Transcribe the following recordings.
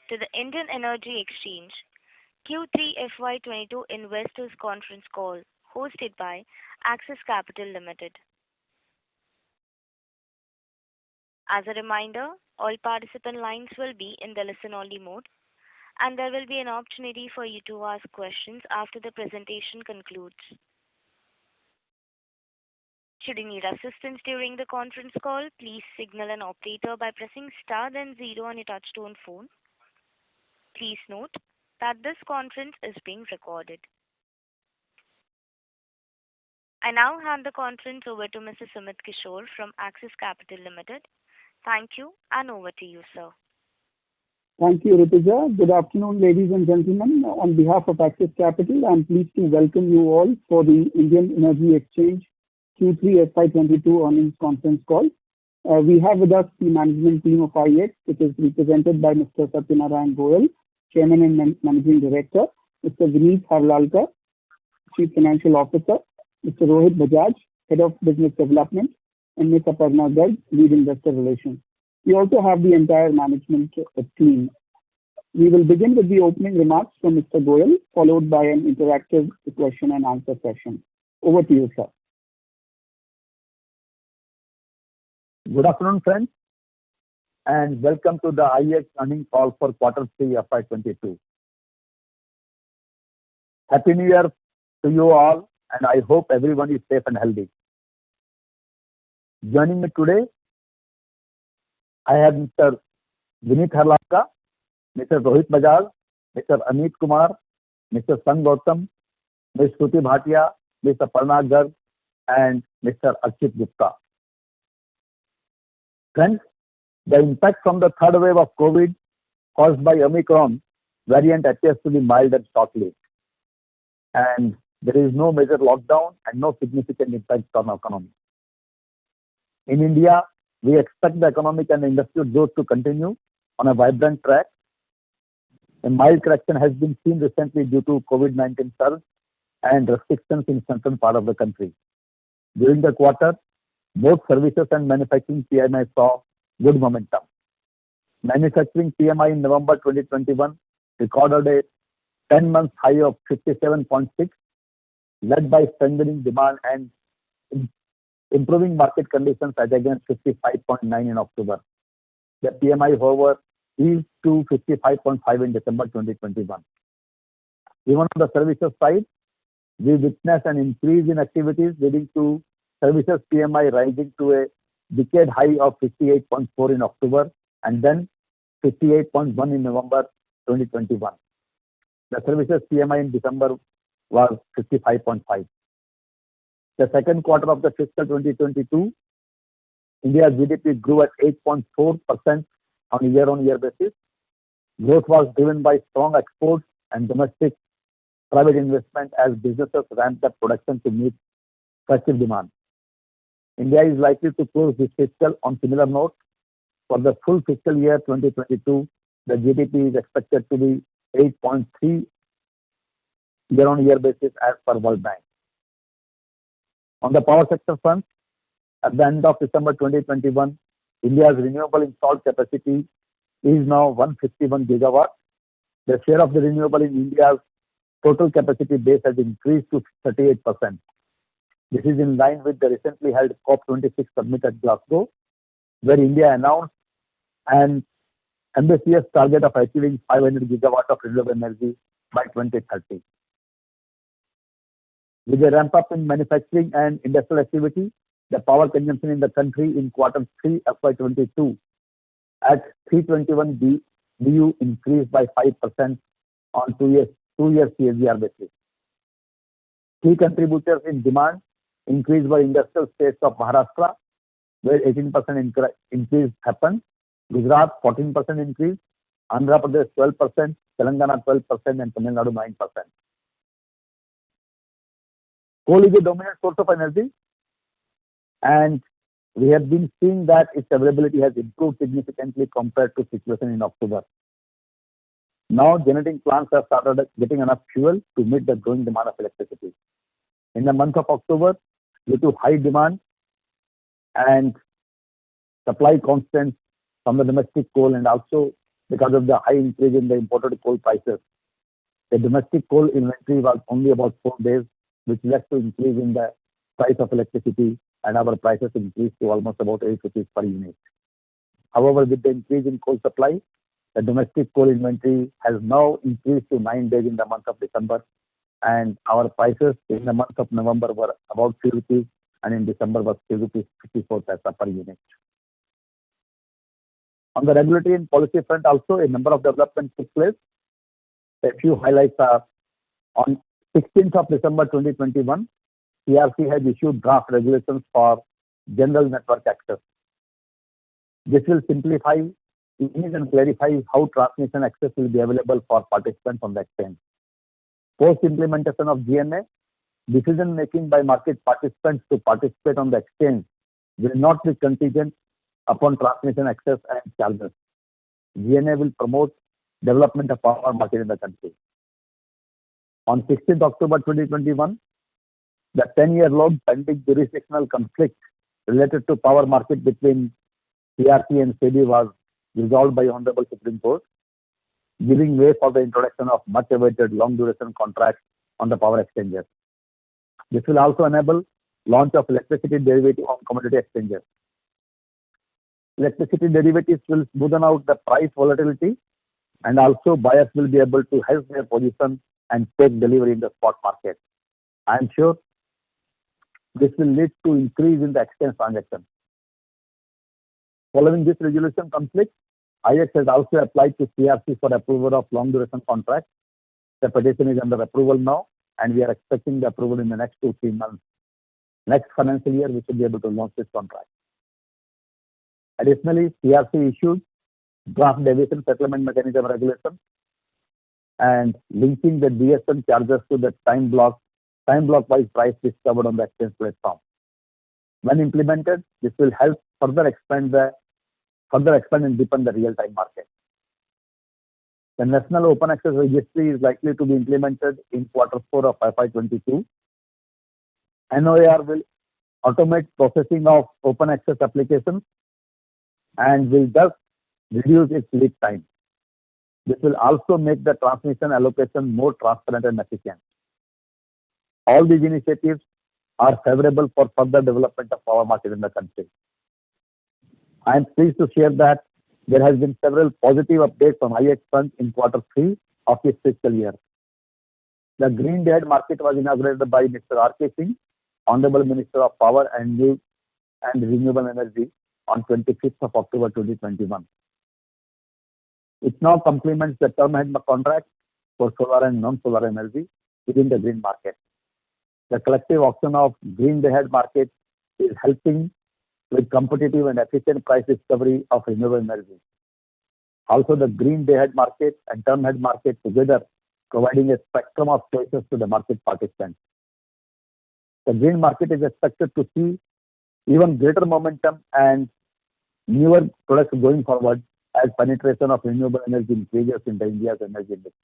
to the Indian Energy Exchange Q3FY22 Investors Conference Call hosted by Axis Capital Limited. As a reminder, all participant lines will be in the listen-only mode, and there will be an opportunity for you to ask questions after the presentation concludes. Should you need assistance during the conference call, please signal an operator by pressing star then 0 on your touchtone phone. Please note that this conference is being recorded. I now hand the conference over to Mr. Sumit Kishore from Axis Capital Limited. Thank you, and over to you, sir. Thank you, Rituja. Good afternoon, ladies and gentlemen. On behalf of Axis Capital, I am pleased to welcome you all for the Indian Energy Exchange Q3FY22 earnings conference call. We have with us the management team of IEX, which is represented by Mr. Satyanarayan Goel, Chairman and Managing Director, Mr. Vineet Harlalka, Chief Financial Officer, Mr. Rohit Bajaj, Head of Business Development, and Ms. Aparna Garg, Lead Investor Relations. We also have the entire management team. We will begin with the opening remarks from Mr. Goel, followed by an interactive question and answer session. Over to you, sir. Good afternoon, friends, and welcome to the IEX earnings call for Q3 FY22. Happy New Year to you all, and I hope everyone is safe and healthy. Joining me today, I have Mr. Vineet Harlalka, Mr. Rohit Bajaj, Mr. Amit Kumar, Mr. Sang Gautam, Ms. Shruti Bhatia, Ms. Aparna Garg, and Mr. Akshit Gupta. Friends, the impact from the third wave of COVID caused by Omicron variant appears to be mild and short-lived, and there is no major lockdown and no significant impact on the economy. In India, we expect the economic and industrial growth to continue on a vibrant track. A mild correction has been seen recently due to COVID-19 surge and restrictions in certain part of the country. During the quarter, both services and manufacturing PMI saw good momentum. Manufacturing PMI in November 2021 recorded a 10-month high of 57.6, led by strengthening demand and improving market conditions as against 55.9 in October. The PMI, however, eased to 55.5 in December 2021. Even on the services side, we witnessed an increase in activities leading to services PMI rising to a decade high of 58.4 in October and then 58.1 in November 2021. The services PMI in December was 55.5. The second quarter of the fiscal 2022, India's GDP grew at 8.4% on a year-on-year basis. Growth was driven by strong exports and domestic private investment as businesses ramped up production to meet festive demand. India is likely to close this fiscal on similar note. For the full fiscal year 2022, the GDP is expected to be 8.3 year-on-year basis as per World Bank. On the power sector front, at the end of December 2021, India's renewable installed capacity is now 151 gigawatts. The share of the renewable in India's total capacity base has increased to 38%. This is in line with the recently held COP26 summit at Glasgow, where India announced an ambitious target of achieving 500 gigawatts of renewable energy by 2030. With a ramp up in manufacturing and industrial activity, the power consumption in the country in Q3 FY22 at 321 BU increased by 5% on two-year CAGR basis. Key contributors in demand increased by industrial states of Maharashtra, where 18% increase happened, Gujarat 14% increase, Andhra Pradesh 12%, Telangana 12%, and Tamil Nadu 9%. Coal is a dominant source of energy, and we have been seeing that its availability has improved significantly compared to situation in October. Now, generating plants have started getting enough fuel to meet the growing demand of electricity. In the month of October, due to high demand and supply constraints from the domestic coal and also because of the high increase in the imported coal prices. The domestic coal inventory was only about 4 days, which led to increase in the price of electricity, and our prices increased to almost about 8 rupees per unit. However, with the increase in coal supply, the domestic coal inventory has now increased to 9 days in the month of December, and our prices in the month of November were about 3 rupees, and in December was 3 rupees 54 paisa per unit. On the regulatory and policy front also, a number of developments took place. A few highlights are: on 16th of December 2021, CERC has issued draft regulations for general network access. This will simplify, ease and clarify how transmission access will be available for participants on the exchange. Post implementation of GNA, decision making by market participants to participate on the exchange will not be contingent upon transmission access and charges. GNA will promote development of power market in the country. On 16th October 2021, the 10-year-long pending jurisdictional conflict related to power market between CERC and SEBI was resolved by Honorable Supreme Court, giving way for the introduction of much-awaited long-duration contracts on the power exchanges. This will also enable launch of electricity derivative on commodity exchanges. Electricity derivatives will smoothen out the price volatility, and also buyers will be able to hedge their position and take delivery in the spot market. I am sure this will lead to increase in the exchange transaction. Following this resolution conflict, IEX has also applied to CERC for approval of long duration contracts. The petition is under approval now, and we are expecting the approval in the next 2-3 months. Next financial year, we should be able to launch this contract. Additionally, CERC issued draft deviation settlement mechanism regulation and linking the DSM charges to the time block wise price discovered on the exchange platform. When implemented, this will help further expand and deepen the real-time market. The National Open Access Registry is likely to be implemented in Q4 of FY22. NOAR will automate processing of open access applications and will thus reduce its lead time. This will also make the transmission allocation more transparent and efficient. All these initiatives are favorable for further development of power market in the country. I am pleased to share that there has been several positive updates on IEX front in Q3 of this fiscal year. The Green Day-Ahead Market was inaugurated by Mr. R.K. Singh, Honorable Minister of Power and New and Renewable Energy, on 25th of October 2021. It now complements the term ahead contract for solar and non-solar energy within the green market. The collective auction of Green Day-Ahead Market is helping with competitive and efficient price discovery of renewable energy. Also, the Green Day-Ahead Market and Term Ahead Market together providing a spectrum of choices to the market participants. The green market is expected to see even greater momentum and newer products going forward as penetration of renewable energy increases in India's energy mix.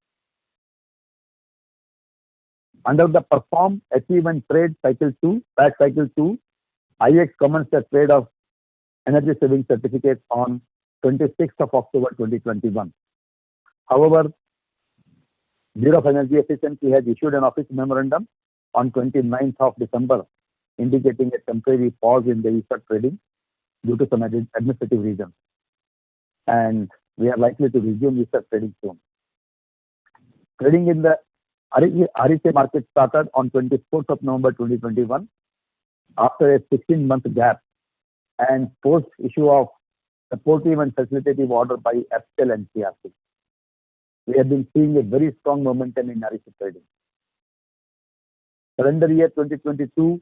Under the Perform, Achieve and Trade Cycle 2, PAT Cycle 2, IEX commenced the trade of energy saving certificates on 26th of October 2021. However, Bureau of Energy Efficiency has issued an office memorandum on 29th of December indicating a temporary pause in the ESCert trading due to some administrative reasons. And we are likely to resume ESCert trading soon. Trading in the REC market started on 24th of November 2021 after a 16-month gap and post issue of supportive and facilitative order by FTL and CRC. We have been seeing a very strong momentum in REC trading. Calendar year 2022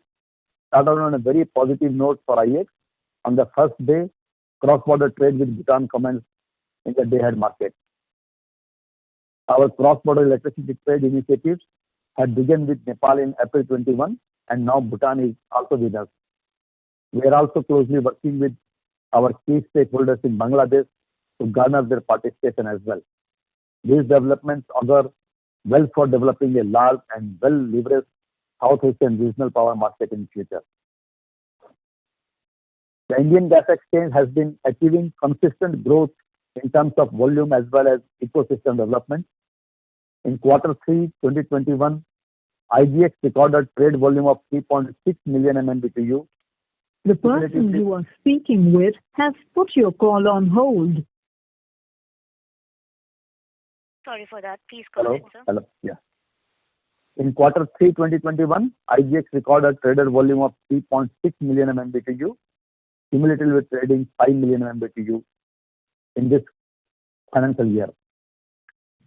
started on a very positive note for IEX. On the first day, cross-border trade with Bhutan commenced in the day-ahead market. Our cross-border electricity trade initiatives had begun with Nepal in April 21, and now Bhutan is also with us. We are also closely working with our key stakeholders in Bangladesh to garner their participation as well. These developments augur well for developing a large and well-leveraged South Asian regional power market in future. The Indian Gas Exchange has been achieving consistent growth in terms of volume as well as ecosystem development. In Q3 2021, IEX recorded trade volume of 3.6 million MMBTU. The person you are speaking with has put your call on hold. Sorry for that. Please go ahead, sir. Hello. Yeah. In Q3 2021, IEX recorded traded volume of 3.6 million MMBTU, cumulatively trading 5 million MMBTU in this financial year.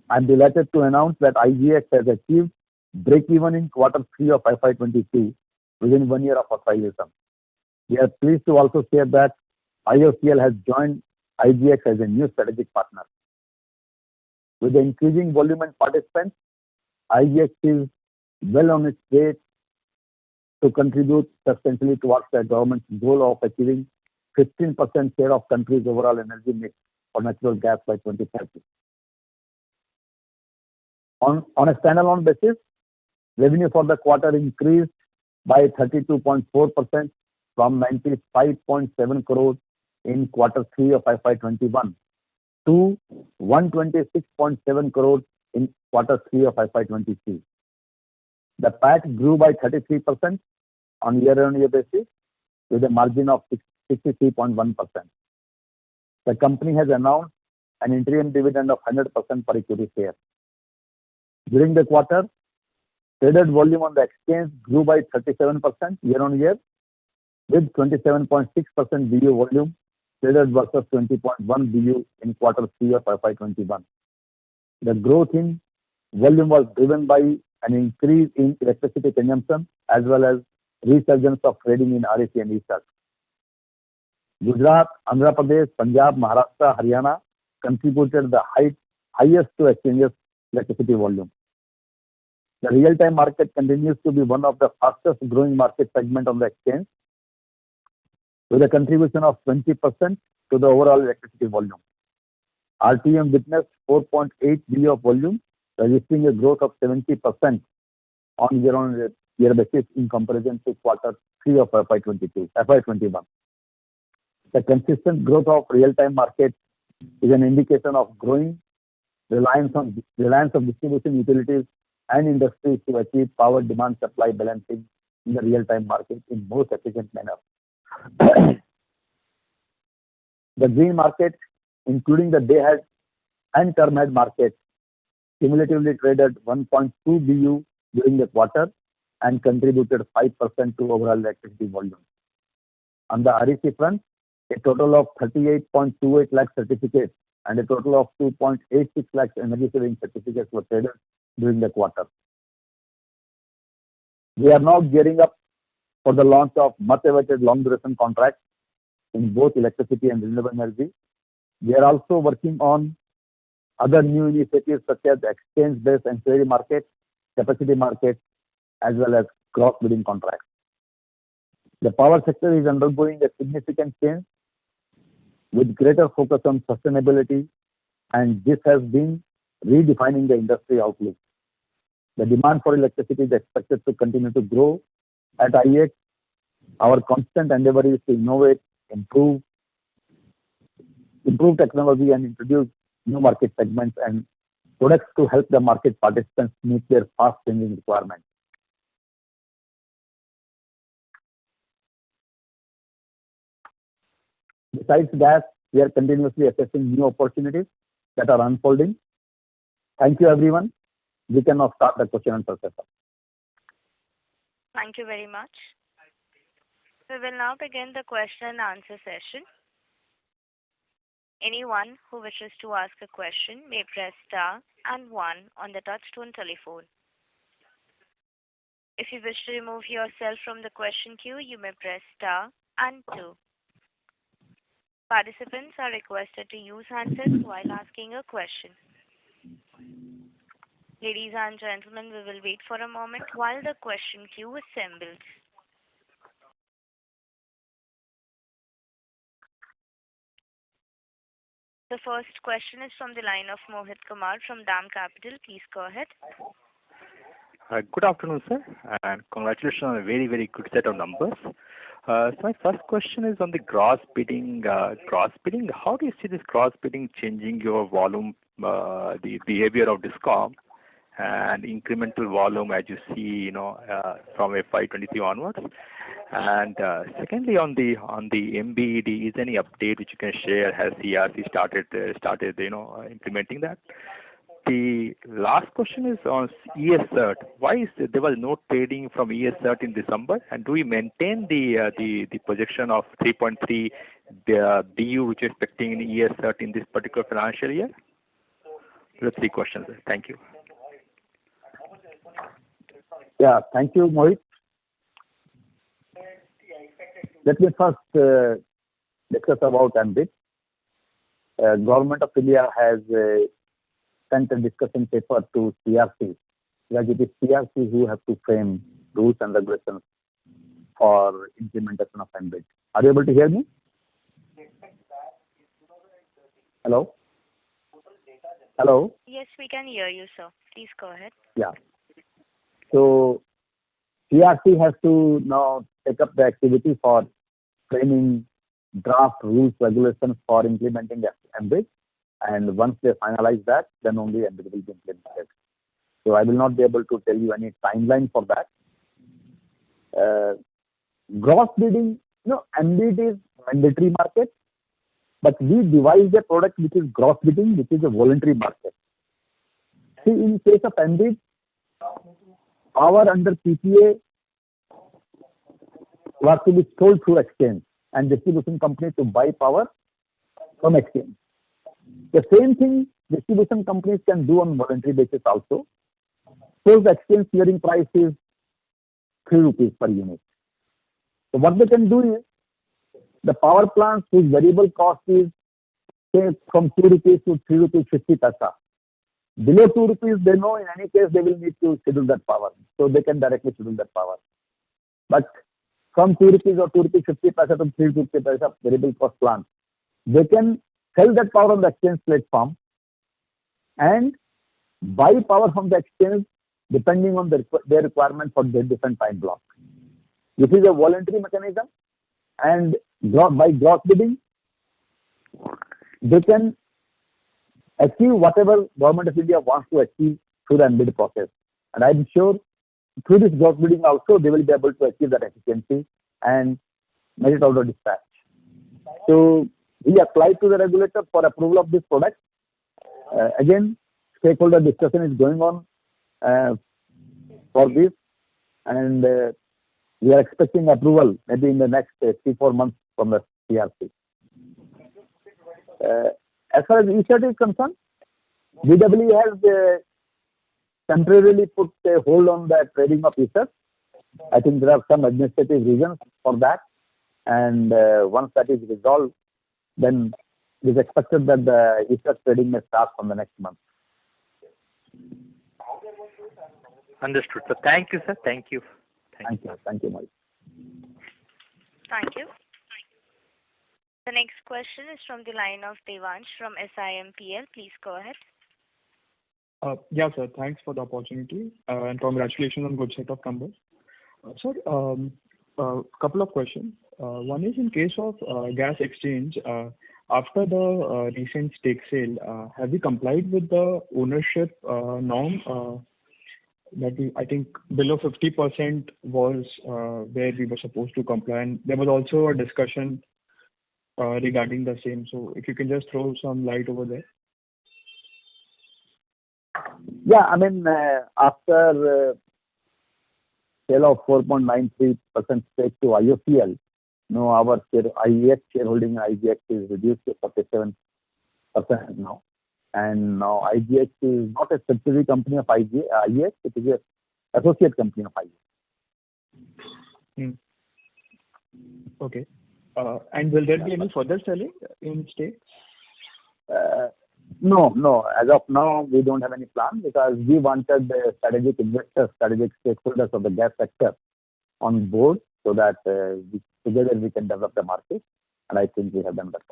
I am delighted to announce that IEX has achieved break-even in Q3 of FY22 within 1 year of authorization. We are pleased to also share that IOCL has joined IEX as a new strategic partner. With the increasing volume and participants, IEX is well on its way to contribute substantially towards the government's goal of achieving 15% share of country's overall energy mix for natural gas by 2030. On a standalone basis, revenue for the quarter increased by 32.4% from 95.7 crores in Q3 of FY21 to 126.7 crores in Q3 of FY23. The PAT grew by 33% on year-on-year basis with a margin of 63.1%. The company has announced an interim dividend of 100% per equity share. During the quarter, traded volume on the exchange grew by 37% year-on-year with 27.6% BU volume traded versus 20.1 BU in Q3 of FY21. The growth in volume was driven by an increase in electricity consumption as well as resurgence of trading in REC and ESCerts. Gujarat, Andhra Pradesh, Punjab, Maharashtra, Haryana contributed the highest to exchanges electricity volume. The real-time market continues to be one of the fastest growing market segment on the exchange with a contribution of 20% to the overall electricity volume. RTM witnessed 4.8 BU of volume, registering a growth of 70% on year-on-year basis in comparison to Q3 of FY21. The consistent growth of real-time market is an indication of growing reliance of distribution utilities and industries to achieve power demand supply balancing in the real-time market in most efficient manner. The green market, including the day-ahead and term-ahead market, cumulatively traded 1.2 BU during the quarter and contributed 5% to overall electricity volume. On the REC front, a total of 38.28 lakh certificates and a total of 2.86 lakh energy saving certificates were traded during the quarter. We are now gearing up for the launch of much-awaited long-duration contracts in both electricity and renewable energy. We are also working on other new initiatives such as exchange-based ancillary market, capacity market, as well as cross-bidding contracts. The power sector is undergoing a significant change with greater focus on sustainability, and this has been redefining the industry outlook. The demand for electricity is expected to continue to grow. At IEX, our constant endeavor is to innovate, improve technology and introduce new market segments and products to help the market participants meet their fast changing requirements. Besides that, we are continuously assessing new opportunities that are unfolding. Thank you, everyone. We can now start the question and answer session. Thank you very much. We will now begin the question and answer session. Anyone who wishes to ask a question may press star and 1 on the touchtone telephone. If you wish to remove yourself from the question queue, you may press star and 2. Participants are requested to use handsets while asking a question. Ladies and gentlemen, we will wait for a moment while the question queue assembles. The first question is from the line of Mohit Kumar from DAM Capital. Please go ahead. Good afternoon, sir, and congratulations on a very, very good set of numbers. So my first question is on the gross bidding. How do you see this gross bidding changing your volume, the behavior of Discom, and incremental volume as you see, from FY23 onwards? And secondly, on the MBED, is any update which you can share? Has CRC started implementing that? The last question is on ES cert. Why is there was no trading from ES cert in December? And do we maintain the projection of 3.3 BU which is expecting in ES cert in this particular financial year? Those are three questions. Thank you. Yeah, thank you, Mohit. Let me first discuss about MBID. Government of India has sent a discussion paper to CRC, like it is CRC who have to frame rules and regulations for implementation of MBID. Are you able to hear me? Hello? Hello? Yes, we can hear you, sir. Please go ahead. Yeah. So CRC has to now take up the activity for framing draft rules regulations for implementing MBID. And once they finalize that, then only MBID will be implemented. So I will not be able to tell you any timeline for that. Gross bidding, MBID is mandatory market, but we devised a product which is gross bidding, which is a voluntary market. See, in case of MBID, power under PPA was to be sold through exchange and distribution company to buy power from exchange. The same thing distribution companies can do on voluntary basis also. So the exchange clearing price is 3 rupees per unit. So what they can do is, the power plants whose variable cost is say from 2 rupees to 3 rupees 50 paisa. Below 2 rupees, they know in any case they will need to schedule that power. So they can directly schedule that power. But from 2 rupees or 2 rupees 50 paisa to 3 rupees 50 paisa variable cost plant, they can sell that power on the exchange platform and buy power from the exchange depending on their requirement for their different time block. This is a voluntary mechanism, and by gross bidding, they can achieve whatever Government of India wants to achieve through the MBID process. And I'm sure through this gross bidding also, they will be able to achieve that efficiency and make it out of dispatch. So we applied to the regulator for approval of this product. Again, stakeholder discussion is going on for this, and we are expecting approval maybe in the next 3-4 months from the CRC. As far as ESET is concerned, BW has temporarily put a hold on the trading of ESET. I think there are some administrative reasons for that, and once that is resolved, then it is expected that the ESET trading may start from the next month. Understood. So thank you, sir. Thank you. Thank you, Mike. Thank you. The next question is from the line of Devansh from SIMPL. Please go ahead. Yeah, sir. Thanks for the opportunity and congratulations on good set of numbers. Sir, couple of questions. One is in case of gas exchange, after the recent stake sale, have we complied with the ownership norm? That I think below 50% was where we were supposed to comply, and there was also a discussion regarding the same. So if you can just throw some light over there. Yeah, I mean, after sale of 4.93% stake to IOCL, our IEX shareholding in IEX is reduced to 47% now. And now IEX is not a subsidiary company of IEX, it is an associate company of IEX. Okay. And will there be any further selling in stakes? No. As of now, we don't have any plan because we wanted the strategic investors, strategic stakeholders of the gas sector on board so that together we can develop the market. And I think we have done that.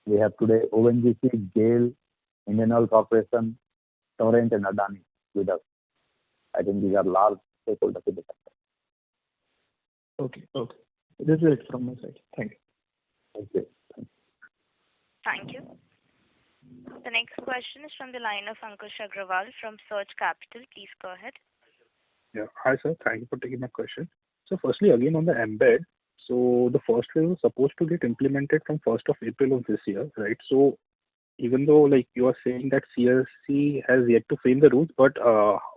We have today ONGC, GAIL, Indian Oil Corporation, Torrent and Adani with us. I think these are large stakeholders in the sector. Okay. This is it from my side. Thank you. Okay. Thank you. The next question is from the line of Ankush Agrawal from Search Capital. Please go ahead. Yeah. Hi, sir. Thank you for taking my question. So firstly, again on the embed, so the first phase was supposed to get implemented from 1st of April of this year, right? So even though like you are saying that CSC has yet to frame the rules, but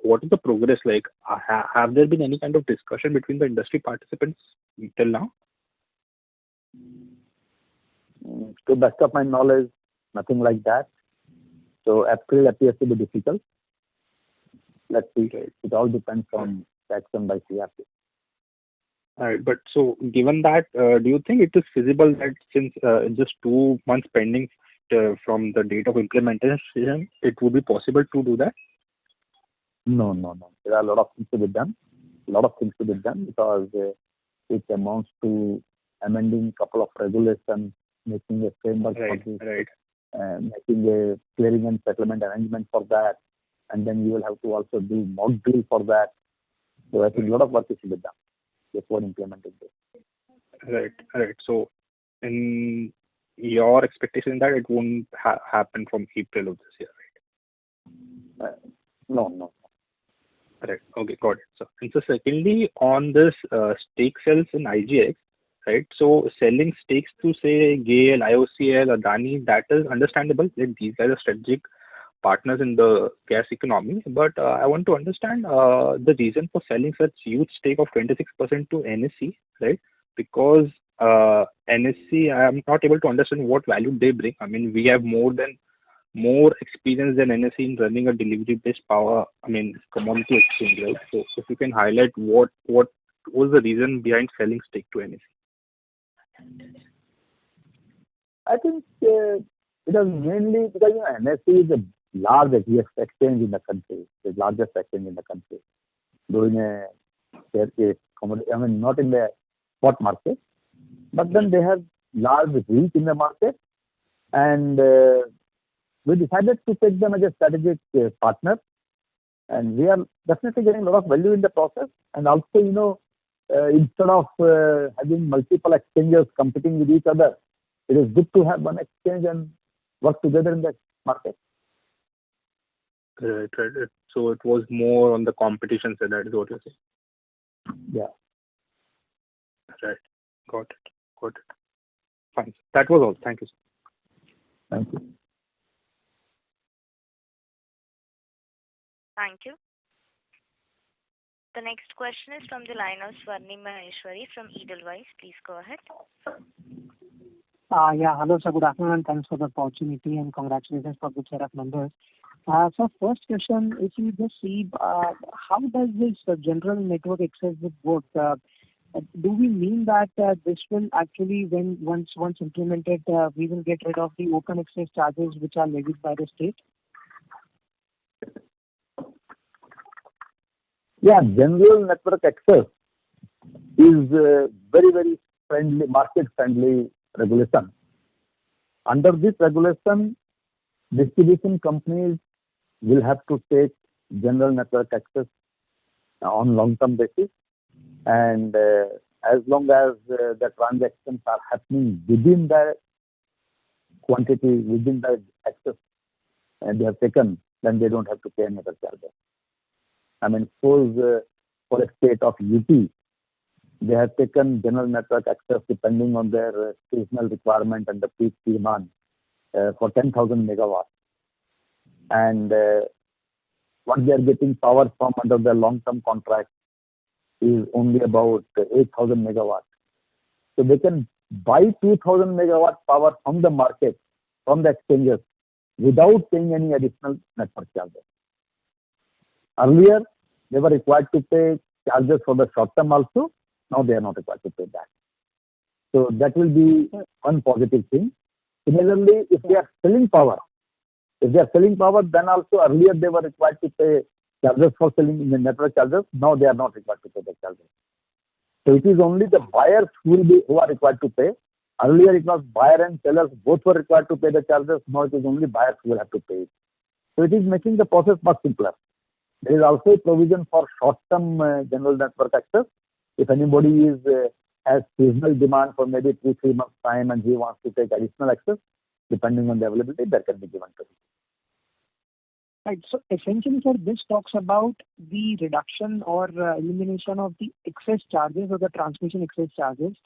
what is the progress like? Have there been any kind of discussion between the industry participants till now? To best of my knowledge, nothing like that. So April appears to be difficult. Let's see. It all depends on the action by CRC. All right, but so given that, do you think it is feasible that since just 2 months pending from the date of implementation, it would be possible to do that? No. There are a lot of things to be done. Because it amounts to amending a couple of regulations, making a framework for this, making a clearing and settlement arrangement for that, and then you will have to also do mock drill for that. So I think a lot of work is to be done before implementing this. Right. So, in your expectation that it won't happen from April of this year, right? No. Right. Okay, got it. So secondly, on this stake sales in IGX, right? So selling stakes to say GAIL, IOCL, Adani, that is understandable. That these guys are strategic partners in the gas economy. But I want to understand the reason for selling such huge stake of 26% to NSE, right? Because NSE, I am not able to understand what value they bring. I mean, we have more experience than NSE in running a delivery-based commodity exchange, right? So if you can highlight what was the reason behind selling stake to NSE? I think it is mainly because NSE is a large exchange in the country, the largest exchange in the country, doing a share commodity. Not in the spot market, but then they have large reach in the market, and we decided to take them as a strategic partner, and we are definitely getting a lot of value in the process. And also, instead of having multiple exchanges competing with each other, it is good to have one exchange and work together in the market. Right. So it was more on the competition side, that is what you're saying? Yeah. Right. Got it. Fine. That was all. Thank you, sir. Thank you. Thank you. The next question is from the line of Swarnim Maheshwari from Edelweiss. Please go ahead. Hello, sir. Good afternoon, and thanks for the opportunity, and congratulations for the set of numbers. So first question, if you just see, how does this general network access work? Do we mean that this will actually, once implemented, we will get rid of the open access charges which are levied by the state? Yeah, general network access is very, very friendly, market-friendly regulation. Under this regulation, distribution companies will have to take general network access on long-term basis, and as long as the transactions are happening within the quantity, within the access they have taken, then they don't have to pay any other charges. Suppose for a state of UP, they have taken general network access depending on their seasonal requirement and the peak demand for 10,000 megawatts. And what they are getting power from under the long-term contract is only about 8,000 megawatts. So they can buy 2,000 megawatt power from the market, from the exchanges, without paying any additional network charges. Earlier, they were required to pay charges for the short term also. Now they are not required to pay that. So that will be one positive thing. Similarly, if they are selling power, then also earlier they were required to pay charges for selling in the network charges. Now they are not required to pay the charges. So it is only the buyers who are required to pay. Earlier it was buyer and sellers both were required to pay the charges. Now it is only buyers who will have to pay it. So it is making the process much simpler. There is also a provision for short-term general network access. If anybody is has seasonal demand for maybe 3 months time and he wants to take additional access, depending on the availability, that can be given to him. Right. So essentially, sir, this talks about the reduction or elimination of the excess charges or the transmission excess charges,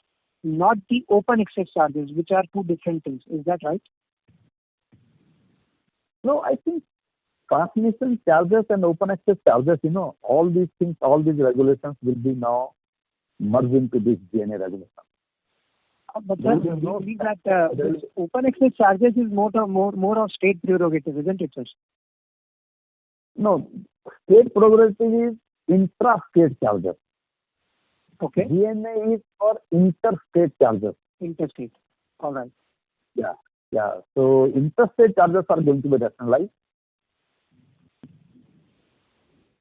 not the open excess charges, which are two different things. Is that right? No, I think transmission charges and open access charges, all these things, all these regulations will be now merged into this GNA regulation. But sir, we believe that this open access charges is more of state prerogative, isn't it, sir? No, state prerogative is intra-state charges. Okay. GNA is for interstate charges. Interstate. All right. Yeah. So interstate charges are going to be rationalized.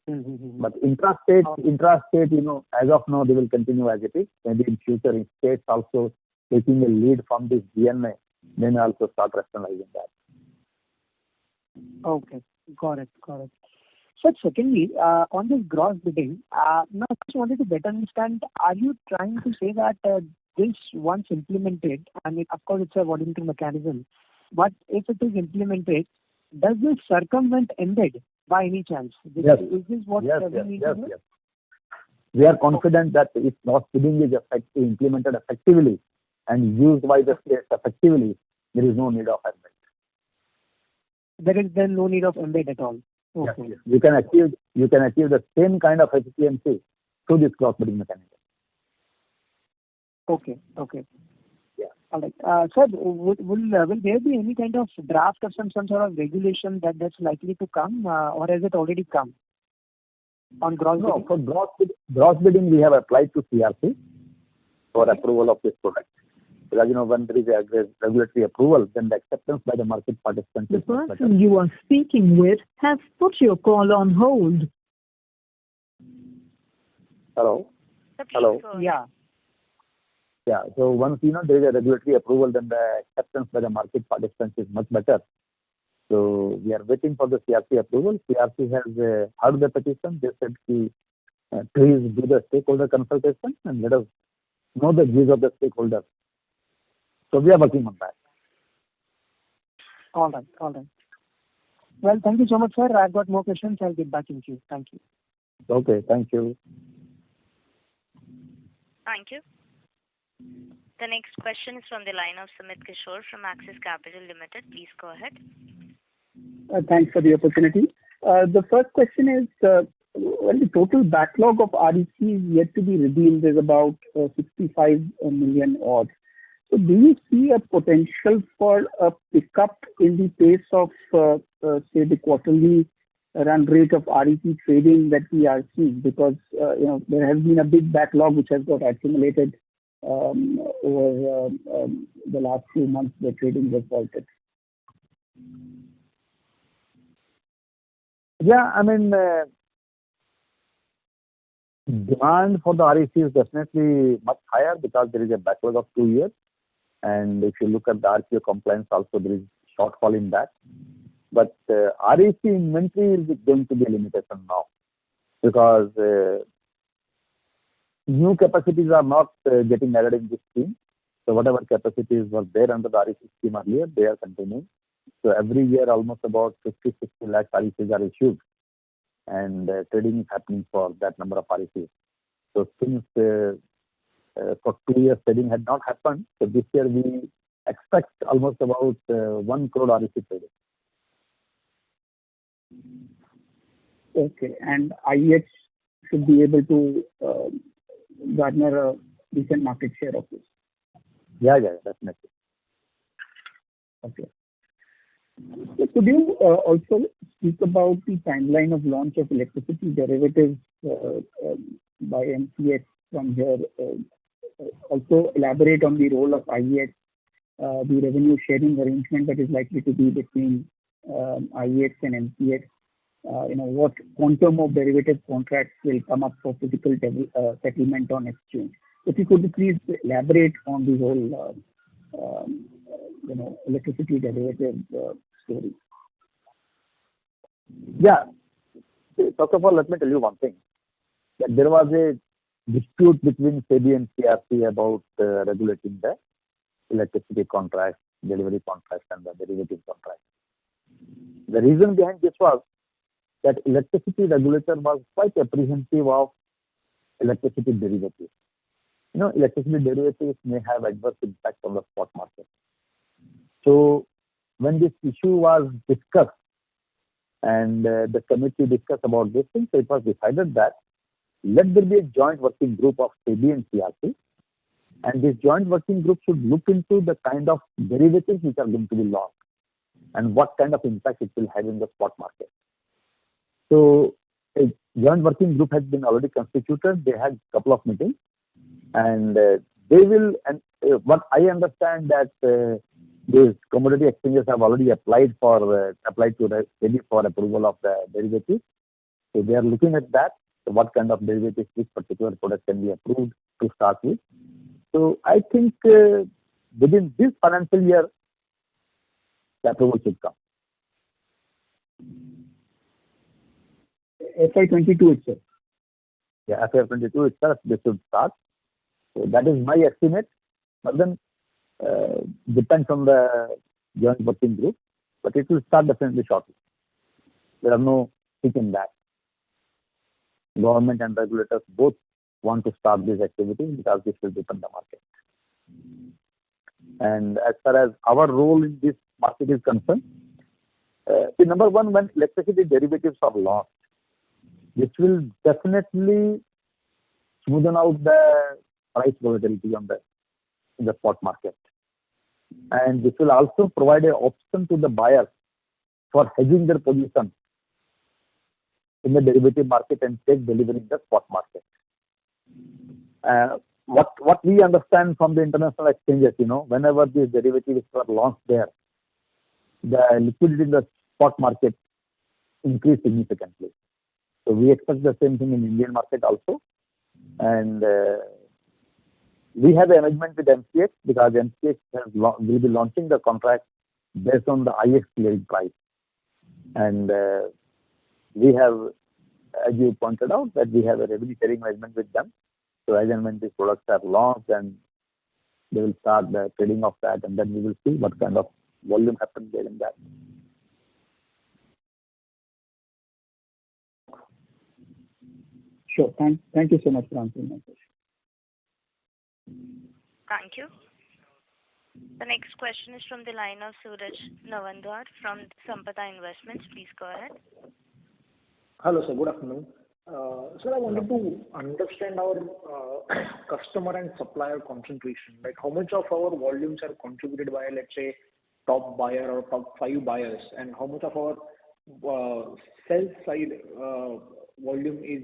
Mm-hmm. But intrastate, as of now, they will continue as it is. Maybe in future, in states also taking a lead from this GNA, then also start rationalizing that. Okay, got it. So secondly, on this gross bidding, now I just wanted to better understand, are you trying to say that this once implemented, and of course it's a voluntary mechanism, but if it is implemented, does this circumvent embed by any chance? Yes. Is this what we need to do? Yes. We are confident that if gross bidding is implemented effectively and used by the states effectively, there is no need of embed. There is then no need of embed at all. Okay. Yes. You can achieve the same kind of efficiency through this cross bidding mechanism. Okay. Yeah. All right. Sir, will there be any kind of draft or some sort of regulation that's likely to come, or has it already come on gross bidding? No, for gross bidding, we have applied to CRC for approval of this product. Because when there is a regulatory approval, then the acceptance by the market participants The is much better. person you are speaking with has put your call on hold. Hello. So please Hello. go ahead. Yeah. Yeah. So once there is a regulatory approval, then the acceptance by the market participants is much better. So we are waiting for the CRC approval. CRC has heard the petition. They said, please do the stakeholder consultation and let us know the views of the stakeholders. So we are working on that. All right. Well, thank you so much, sir. I've got more questions. I'll get back in queue. Thank you. Okay. Thank you. Thank you. The next question is from the line of Sumit Kishore from Axis Capital Limited. Please go ahead. Thanks for the opportunity. The first question is, the total backlog of REC is yet to be revealed is about 65 million odd. So do you see a potential for a pickup in the pace of, say, the quarterly run rate of REC trading that we are seeing? Because, there has been a big backlog which has got accumulated over the last few months where trading was halted. Yeah, demand for the REC is definitely much higher because there is a backlog of 2 years. And if you look at the RPO compliance also, there is shortfall in that. But REC inventory is going to be a limitation now because new capacities are not getting added in this scheme. So whatever capacities were there under the REC scheme earlier, they are continuing. So every year almost about 50-60 lakh RECs are issued and trading is happening for that number of RECs. So since for 2 years trading had not happened, so this year we expect almost about 1 crore REC trading. Okay, and IEX should be able to garner a decent market share of this. Yeah, definitely. Okay. So could you also speak about the timeline of launch of electricity derivatives by MCX from here? Also elaborate on the role of IEX, the revenue sharing arrangement that is likely to be between IEX and MCX. What quantum of derivative contracts will come up for physical settlement on exchange. If you could please elaborate on the whole electricity derivative story. Yeah. First of all, let me tell you one thing. That there was a dispute between SEBI and CERC about regulating the electricity contracts, delivery contracts, and the derivative contracts. The reason behind this was that electricity regulator was quite apprehensive of electricity derivatives. Electricity derivatives may have adverse impact on the spot market. So when this issue was discussed and the committee discussed about this thing, so it was decided that let there be a joint working group of SEBI and CERC, and this joint working group should look into the kind of derivatives which are going to be launched and what kind of impact it will have in the spot market. So a joint working group has been already constituted. They had a couple of meetings, and they will. And what I understand that these commodity exchanges have already applied to the SEBI for approval of the derivatives. So they are looking at that. So what kind of derivatives, which particular product can be approved to start with. So I think within this financial year, the approval should come. FY22 itself. Yeah, FY22 itself, they should start. So that is my estimate. But then depends on the joint working group. But it will start definitely shortly. There are no stick in that. Government and regulators both want to start this activity because this will deepen the market. And as far as our role in this market is concerned, number one, when electricity derivatives are launched, this will definitely smoothen out the price volatility in the spot market. And this will also provide an option to the buyers for hedging their position in the derivative market and take delivery in the spot market. What we understand from the international exchanges, whenever these derivatives are launched there, the liquidity in the spot market increase significantly. So we expect the same thing in Indian market also. And we have an arrangement with MCX because MCX will be launching the contract based on the IEX clearing price. And we have, as you pointed out, that we have a revenue sharing arrangement with them. So as and when these products are launched, then they will start the trading of that, and then we will see what kind of volume happens there in that. Sure. Thank you so much for answering my question. Thank you. The next question is from the line of Suraj Navandwar from Sampada Investments. Please go ahead. Hello, sir. Good afternoon. Sir, I wanted to understand our customer and supplier concentration. Like how much of our volumes are contributed by, let's say, top buyer or top 5 buyers, and how much of our sell side volume is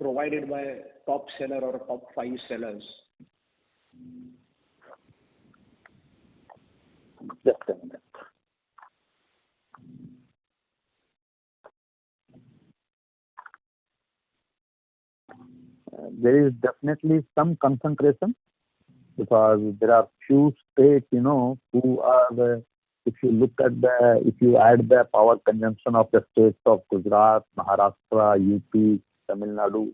provided by top seller or top 5 sellers? Just a minute. There is definitely some concentration because there are few states, who are if you add the power consumption of the states of Gujarat, Maharashtra, UP, Tamil Nadu,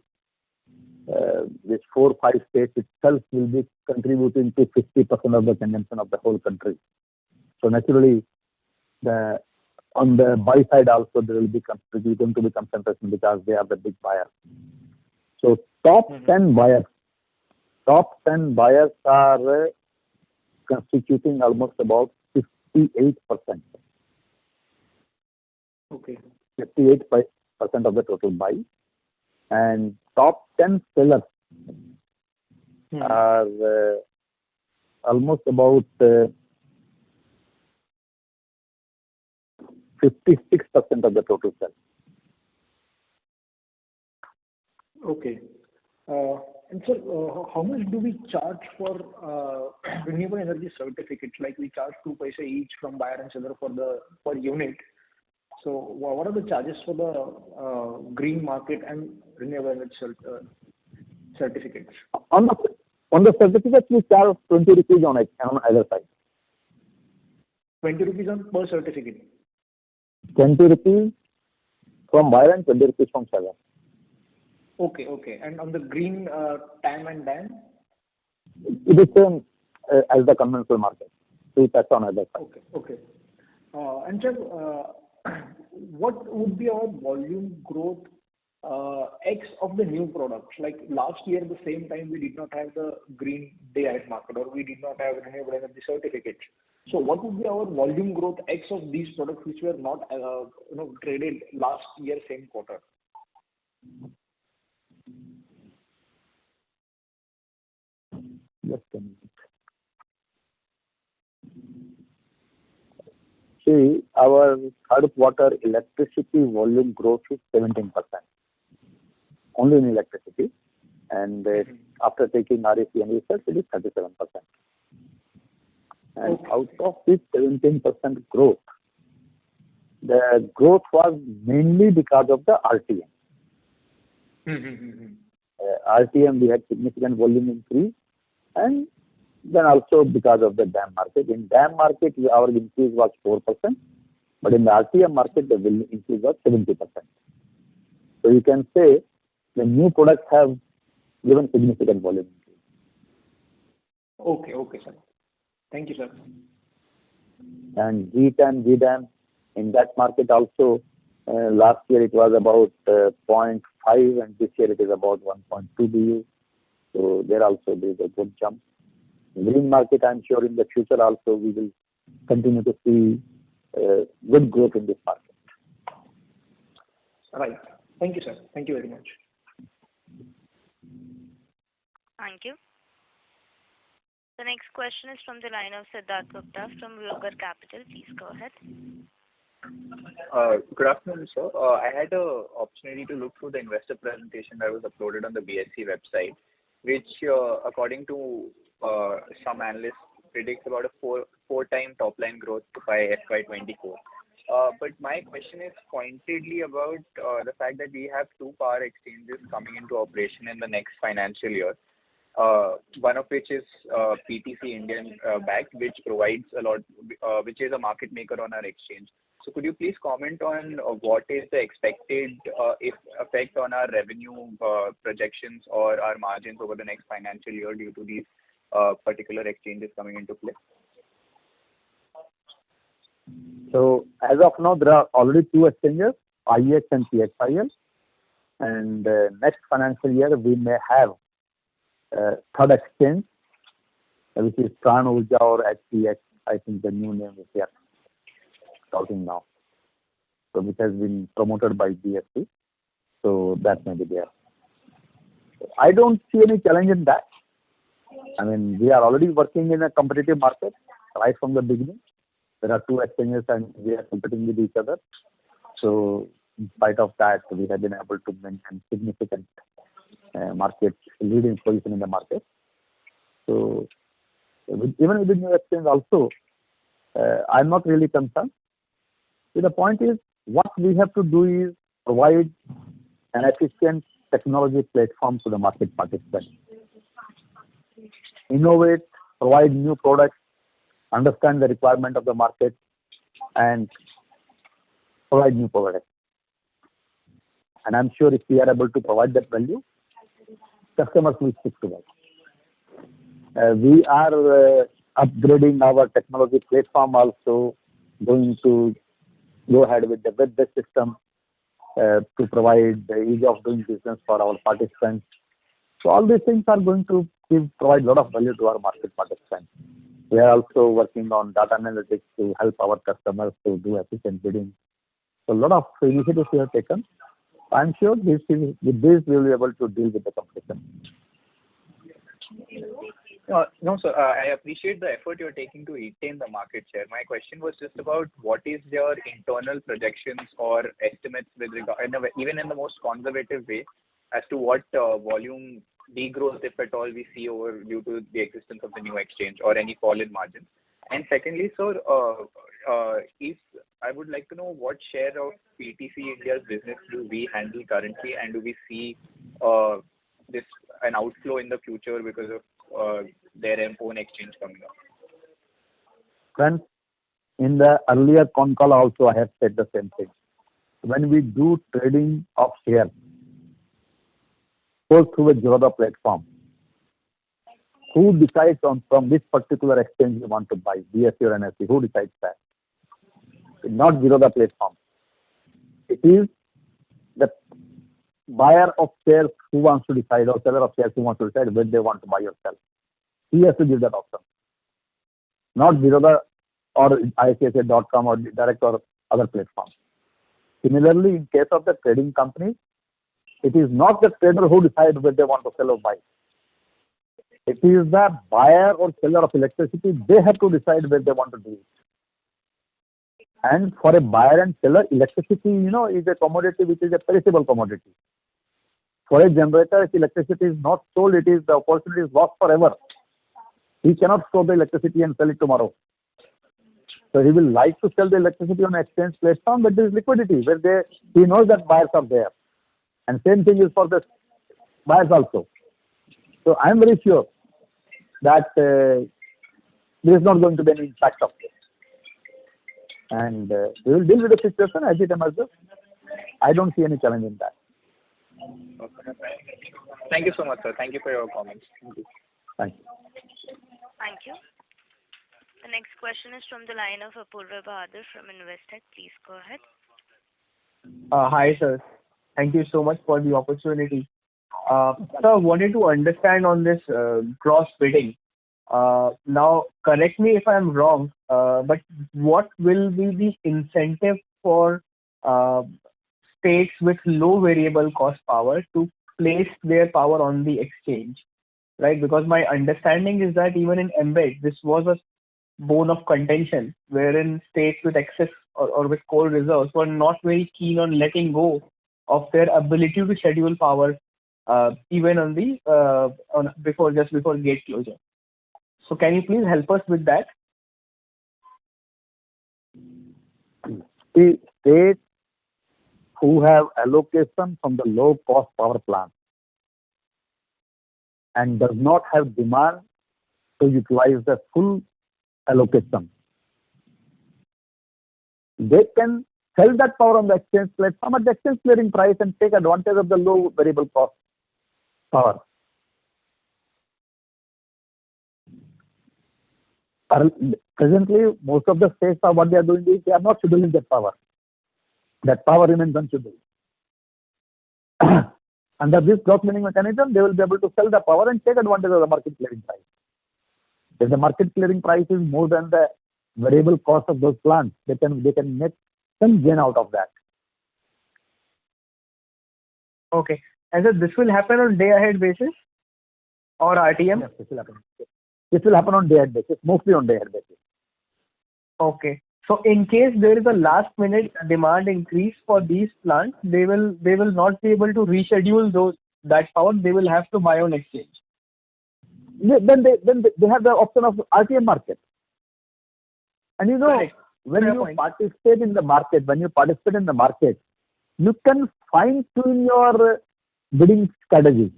these 4 or 5 states itself will be contributing to 50% of the consumption of the whole country. So naturally, on the buy side also there will be going to be concentration because they are the big buyers. So top 10 buyers are constituting almost about 58%. Okay. 58% of the total buy. And top 10 sellers are almost about 56% of the total sell. Okay. And so, how much do we charge for renewable energy certificates? Like we charge 2 paise each from buyer and seller per unit. So, what are the charges for the green market and renewable energy certificates? On the certificates, we charge 20 rupees on either side. 20 rupees on per certificate. 20 rupees from buyer and 20 rupees from seller. Okay, okay. And on the green TAM and DAM? It is same as the conventional market. 3% on other side. Okay, okay. And sir, what would be our volume growth X of the new products? Like last year, the same time we did not have the green day-ahead market, or we did not have renewable energy certificates. So what would be our volume growth X of these products which were not traded last year same quarter? Just a minute. See, our third quarter electricity volume growth is 17%. Only in electricity. And after taking REC and research, it is 37%. And out of this 17% growth, the growth was mainly because of the RTM. RTM, we had significant volume increase, and then also because of the DAM market. In DAM market, our increase was 4%, but in the RTM market, the increase was 70%. So you can say the new products have given significant volume increase. Okay, okay, sir. Thank you, sir. And GTAM, GDAM, in that market also, last year it was about 0.5, and this year it is about 1.2 BU. So there also there is a good jump. Green market, I'm sure in the future also we will continue to see good growth in this market. Right. Thank you, sir. Thank you very much. Thank you. The next question is from the line of Siddharth Gupta from Roger Capital. Please go ahead. Good afternoon, sir. I had an opportunity to look through the investor presentation that was uploaded on the BSE website, which, according to some analysts, predicts about a four-time top-line growth by FY24. But my question is pointedly about the fact that we have two power exchanges coming into operation in the next financial year. One of which is PTC Indian backed, which provides a lot, which is a market maker on our exchange. So could you please comment on what is the expected effect on our revenue projections or our margins over the next financial year due to these particular exchanges coming into play? So as of now, there are already two exchanges, IEX and PXIL. And next financial year, we may have third exchange, which is Pran Urja or HPX, I think the new name is here, talking now. So which has been promoted by BSE. So that may be there. I don't see any challenge in that. I mean, we are already working in a competitive market right from the beginning. There are two exchanges and we are competing with each other. So in spite of that, we have been able to maintain significant market leading position in the market. So even with the new exchange also, I'm not really concerned. So the point is, what we have to do is provide an efficient technology platform to the market participants. Innovate, provide new products, understand the requirement of the market, and provide new products. And I'm sure if we are able to provide that value, customers will stick to us. We are upgrading our technology platform also, going to go ahead with the web-based system to provide the ease of doing business for our participants. So all these things are going to provide a lot of value to our market participants. We are also working on data analytics to help our customers to do efficient bidding. So a lot of initiatives we have taken. I'm sure with this we will be able to deal with the competition. No, sir. I appreciate the effort you're taking to retain the market share. My question was just about what is your internal projections or estimates with regard, even in the most conservative way, as to what volume degrowth, if at all, we see over due to the existence of the new exchange or any fall in margins. And secondly, sir, I would like to know what share of PTC India's business do we handle currently, and do we see an outflow in the future because of their own exchange coming up? Friends, in the earlier con call also I have said the same thing. When we do trading of shares, goes through a Zerodha platform. Who decides from which particular exchange you want to buy, BSE or NSE? Who decides that? It's not Zerodha platform. It is the buyer of shares who wants to decide, or seller of shares who wants to decide when they want to buy or sell. He has to give that option. Not Zerodha or ICICI.com or direct or other platforms. Similarly, in case of the trading company, it is not the trader who decides whether they want to sell or buy. It is the buyer or seller of electricity. They have to decide where they want to do it. And for a buyer and seller, electricity, is a commodity which is a perishable commodity. For a generator, if electricity is not sold, the opportunity is lost forever. He cannot store the electricity and sell it tomorrow. So he will like to sell the electricity on an exchange platform, but there is liquidity where he knows that buyers are there. And same thing is for the buyers also. So I am very sure that there is not going to be any impact of this. And we will deal with the situation as it emerges. I don't see any challenge in that. Okay. Thank you so much, sir. Thank you for your comments. Thank you. Thank you. Thank you. The next question is from the line of Apurva Bahadur from Investec. Please go ahead. Hi, sir. Thank you so much for the opportunity. So I wanted to understand on this cross bidding. Now, correct me if I'm wrong, but what will be the incentive for states with low variable cost power to place their power on the exchange, right? Because my understanding is that even in embed, this was a bone of contention, wherein states with excess or with coal reserves were not very keen on letting go of their ability to schedule power even on the before gate closure. So can you please help us with that? The states who have allocation from the low cost power plant and does not have demand to utilize the full allocation, they can sell that power on the exchange platform at the exchange clearing price and take advantage of the low variable cost power. Presently, most of the states what they are doing is they are not scheduling that power. That power remains unscheduled. Under this block clearing mechanism, they will be able to sell the power and take advantage of the market clearing price. If the market clearing price is more than the variable cost of those plants, they can make some gain out of that. Okay. And so this will happen on day-ahead basis or RTM? Yes, this will happen. This will happen on day-ahead basis, mostly on day-ahead basis. Okay. So in case there is a last-minute demand increase for these plants, they will not be able to reschedule that power. They will have to buy on exchange. Then they have the option of RTM market. And when you participate in the market, you can fine-tune your bidding strategy.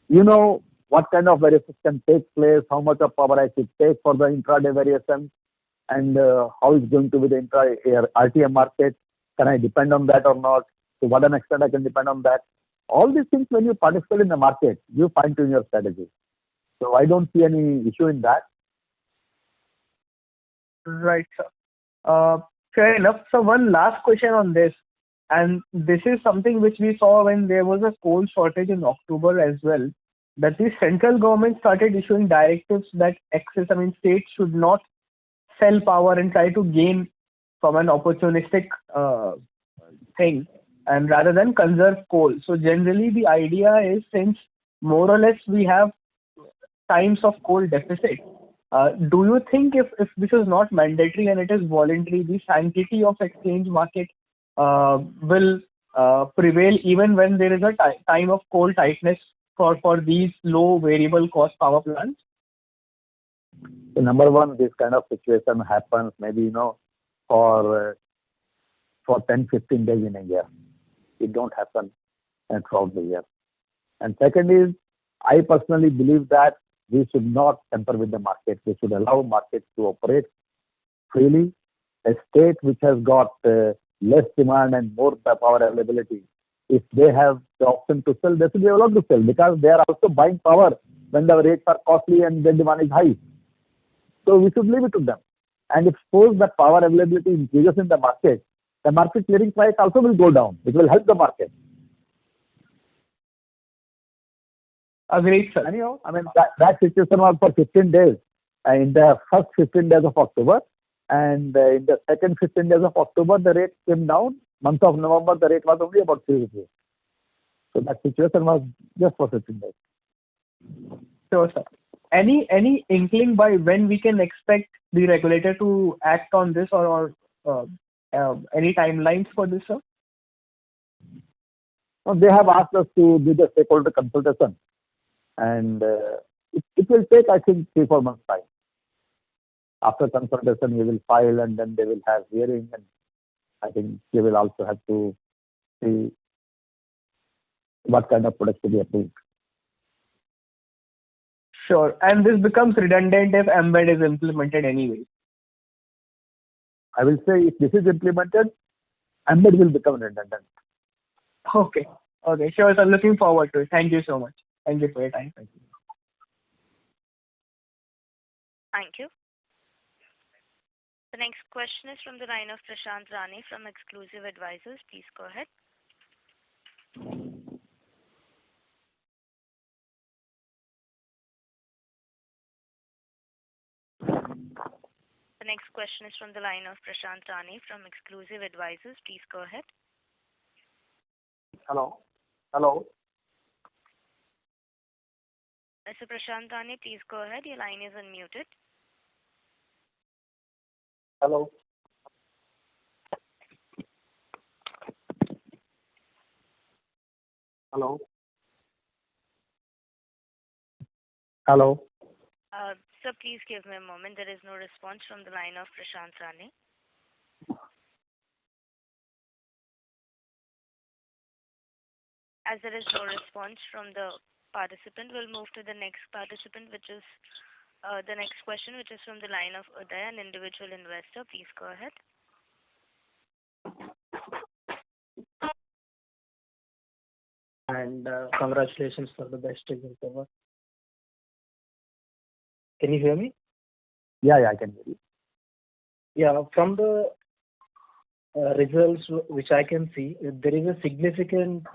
You know what kind of variations can take place, how much of power I should take for the intraday variation, and how it's going to be the RTM market. Can I depend on that or not? To what an extent I can depend on that? All these things, when you participate in the market, you fine-tune your strategy. So I don't see any issue in that. Right, sir. Fair enough. So one last question on this. And this is something which we saw when there was a coal shortage in October as well, that the central government started issuing directives that states should not sell power and try to gain from an opportunistic thing, and rather than conserve coal. So generally the idea is, since more or less we have times of coal deficit, do you think if this is not mandatory and it is voluntary, the sanctity of exchange market will prevail even when there is a time of coal tightness for these low variable cost power plants? So number one, this kind of situation happens maybe for 10-15 days in a year. It don't happen throughout the year. And second is, I personally believe that we should not tamper with the market. We should allow markets to operate freely. A state which has got less demand and more power availability, if they have the option to sell, they should be allowed to sell because they are also buying power when the rates are costly and the demand is high. So we should leave it to them. And if suppose that power availability increases in the market clearing price also will go down. It will help the market. Agreed, sir. Anyhow, I mean, that situation was for 15 days in the first 15 days of October. And in the second 15 days of October, the rate came down. Month of November, the rate was only about 3 rupees. So that situation was just for 15 days. Sure, sir. Any inkling by when we can expect the regulator to act on this or any timelines for this, sir? Well, they have asked us to do the stakeholder consultation. And it will take, I think, 3-4 months' time. After consultation, we will file and then they will have hearing. And I think they will also have to see what kind of products to be approved. Sure. And this becomes redundant if embed is implemented anyway. I will say if this is implemented, embed will become redundant. Okay. Okay. Sure, sir. Looking forward to it. Thank you so much. Thank you for your time. Thank you. Thank you. The next question is from the line of Prashant Rane from Exclusive Advisors. Please go ahead. The next question is from the line of Prashant Rane from Exclusive Advisors. Please go ahead. Hello. Hello. Mr. Prashant Rane, please go ahead. Your line is unmuted. Hello. Hello. Hello. Sir, please give me a moment. There is no response from the line of Prashant Rane. As there is no response from the participant, we'll move to the next participant, which is the next question, which is from the line of Uday, an individual investor. Please go ahead. And congratulations for the best result ever. Can you hear me? Yeah, I can hear you. Yeah, from the results which I can see, there is a significant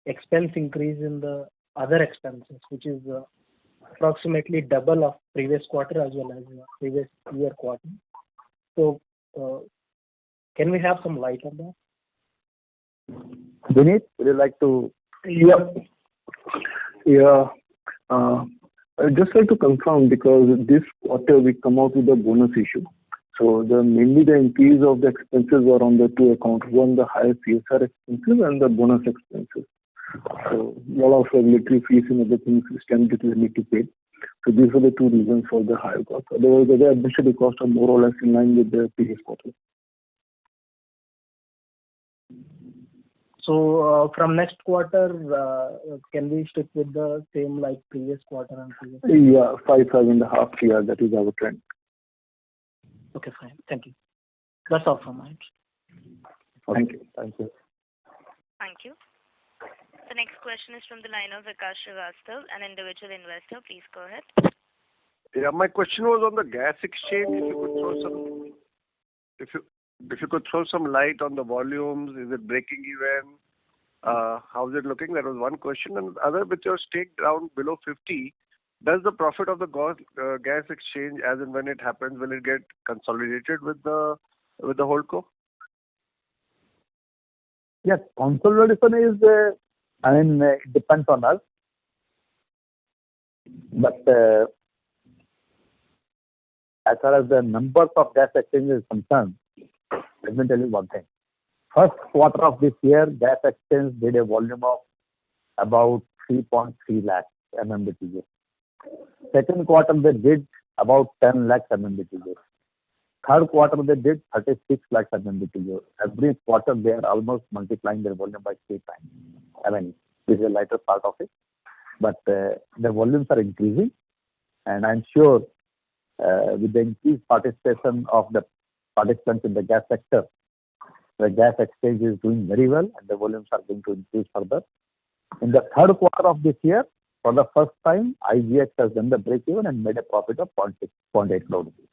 expense increase in the other expenses, which is approximately double of previous quarter as well as previous year quarter. So, can we have some light on that? Vineet, would you like to? Yeah. I'd just like to confirm because this quarter we come out with a bonus issue. So mainly the increase of the expenses were on the two accounts. One, the higher CSR expenses and the bonus expenses. So a lot of regulatory fees and other things stamp duty we need to pay. So these are the two reasons for the higher cost. Otherwise, the administrative costs are more or less in line with the previous quarter. So from next quarter, can we stick with the same like previous quarter and previous? Yeah, 5.5 year. That is our trend. Okay, fine. Thank you. That's all from my end. Thank you. Thank you. Thank you. The next question is from the line of Vikas Srivastava, an individual investor. Please go ahead. Yeah, my question was on the gas exchange. If you could throw some light on the volumes, is it breaking even? How is it looking? That was one question. And the other, with your stake down below 50, does the profit of the gas exchange, as and when it happens, will it get consolidated with the holdco? Yes, consolidation is, it depends on us. But as far as the numbers of gas exchanges is concerned, let me tell you one thing. First quarter of this year, gas exchange did a volume of about 3.3 lakhs MMBTU. Second quarter, they did about 10 lakhs MMBTU. Third quarter, they did 36 lakhs MMBTU. Every quarter, they are almost multiplying their volume by 3 times. This is a lighter part of it. But the volumes are increasing. And I'm sure with the increased participation of the participants in the gas sector, the gas exchange is doing very well and the volumes are going to increase further. In the third quarter of this year, for the first time, IGX has done the break-even and made a profit of 0.8 crore rupees.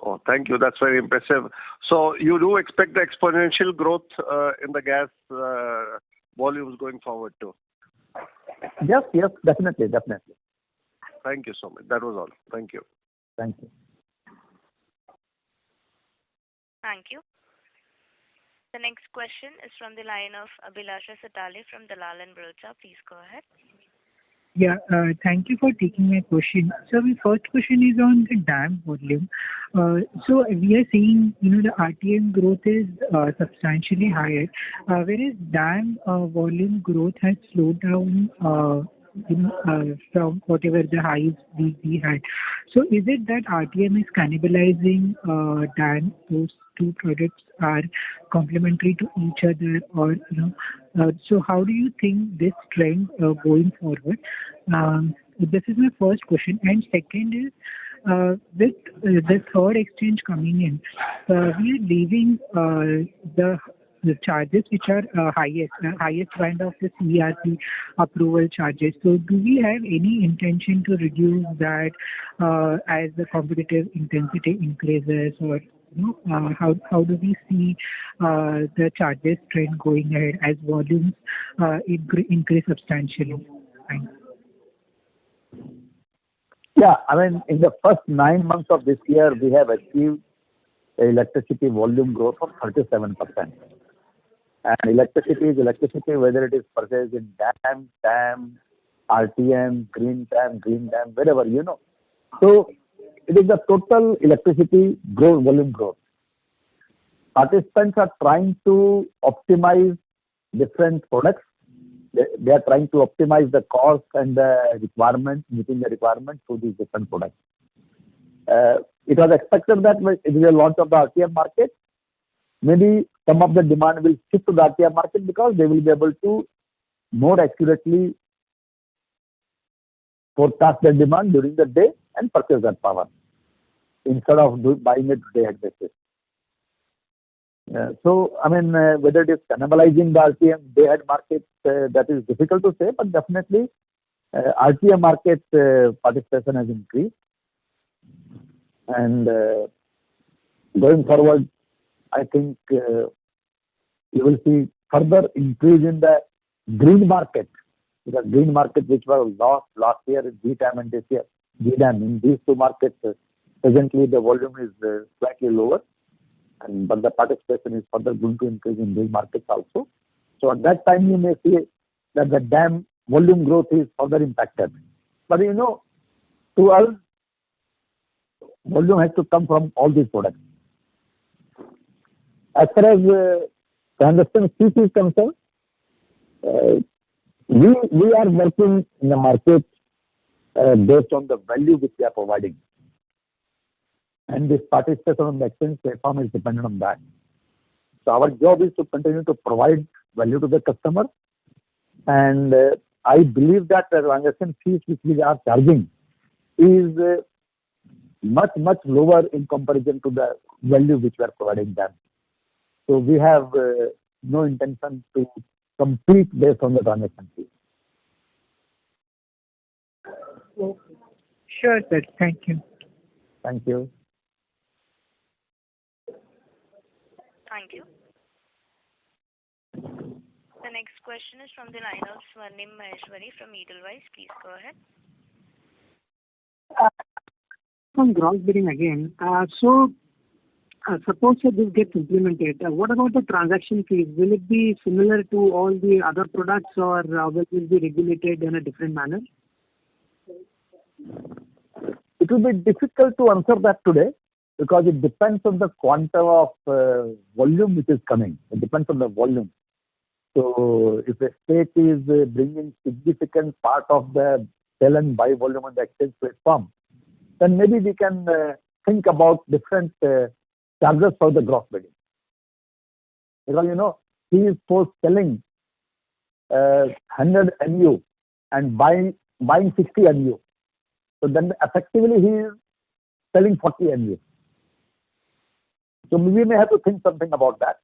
Oh, thank you. That's very impressive. So you do expect the exponential growth in the gas volumes going forward too? Yes, definitely. Thank you so much. That was all. Thank you. Thank you. Thank you. The next question is from the line of Abhilasha Satale from Dalal and Broacha. Please go ahead. Yeah, thank you for taking my question. So my first question is on the DAM volume. So we are seeing, the RTM growth is substantially higher, whereas DAM volume growth has slowed down, from whatever the highs we had. So is it that RTM is cannibalizing DAM? Those two products are complementary to each other, or so how do you think this trend going forward? This is my first question. And second is, with the third exchange coming in, we are leaving the charges which are highest kind of the CERC approval charges. So do we have any intention to reduce that as the competitive intensity increases, or how do we see the charges trend going ahead as volumes increase substantially? Thanks. Yeah, in the first 9 months of this year, we have achieved electricity volume growth of 37%. And electricity is electricity, whether it is purchased in DAM, TAM, RTM, green TAM, wherever, So it is the total electricity volume growth. Participants are trying to optimize different products. They are trying to optimize the cost and the requirement, meeting the requirement through these different products. It was expected that with the launch of the RTM market, maybe some of the demand will shift to the RTM market because they will be able to more accurately forecast their demand during the day and purchase that power instead of buying it day-ahead basis. So, whether it is cannibalizing the RTM day-ahead market, that is difficult to say, but definitely RTM market participation has increased. And going forward, I think you will see further increase in the green market, because green market which was lost last year in GTAM and this year, GDAM, in these two markets, presently the volume is slightly lower, but the participation is further going to increase in these markets also. So at that time you may see that the DAM volume growth is further impacted. But to us, volume has to come from all these products. As far as transaction fees is concerned, we are working in the market based on the value which we are providing. And this participation on the exchange platform is dependent on that. So our job is to continue to provide value to the customer. And I believe that the transaction fees which we are charging is much lower in comparison to the value which we are providing them. So we have no intention to compete based on the transaction fee. Sure, sir. Thank you. Thank you. Thank you. The next question is from the line of Swarnim Maheshwari from Edelweiss. Please go ahead. On gross bidding again. Suppose that this gets implemented, what about the transaction fees? Will it be similar to all the other products, or will it be regulated in a different manner? It will be difficult to answer that today because it depends on the quantum of volume which is coming. It depends on the volume. So if a state is bringing significant part of the sell and buy volume on the exchange platform, then maybe we can think about different charges for the gross bidding. Because he is for selling 100 MU and buying 60 MU. So then effectively he is selling 40 MU. So we may have to think something about that.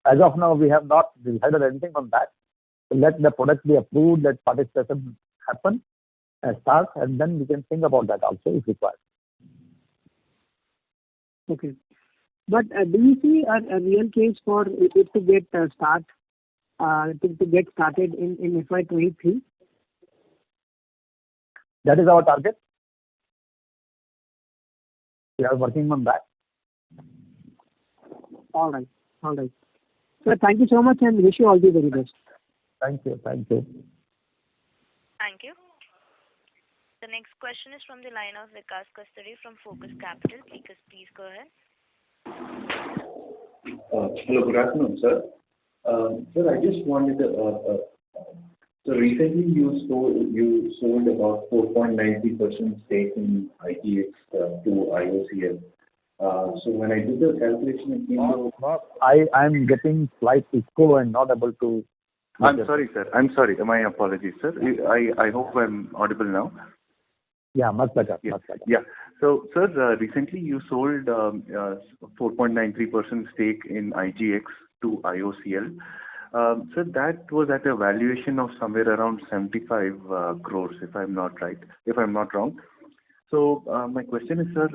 As of now, we have not decided anything on that. So let the product be approved, let participation happen and start, and then we can think about that also if required. Okay. But do you see a real case for it to get started in FY23? That is our target. We are working on that. All right. Sir, thank you so much and wish you all the very best. Thank you. Thank you. The next question is from the line of Vikas Kasturi from Focus Capital. Please go ahead. Hello, good afternoon, sir. Sir, I just wanted to. So recently you sold about 4.90% stake in IEX to IOCL. So when I did the calculation, it came to. I'm getting slight echo and not able to. I'm sorry, sir. My apologies, sir. I hope I'm audible now. Yeah, much better. Yeah. So, sir, recently you sold 4.93% stake in IGX to IOCL. So that was at a valuation of somewhere around 75 crores, if I'm not wrong. So my question is, sir,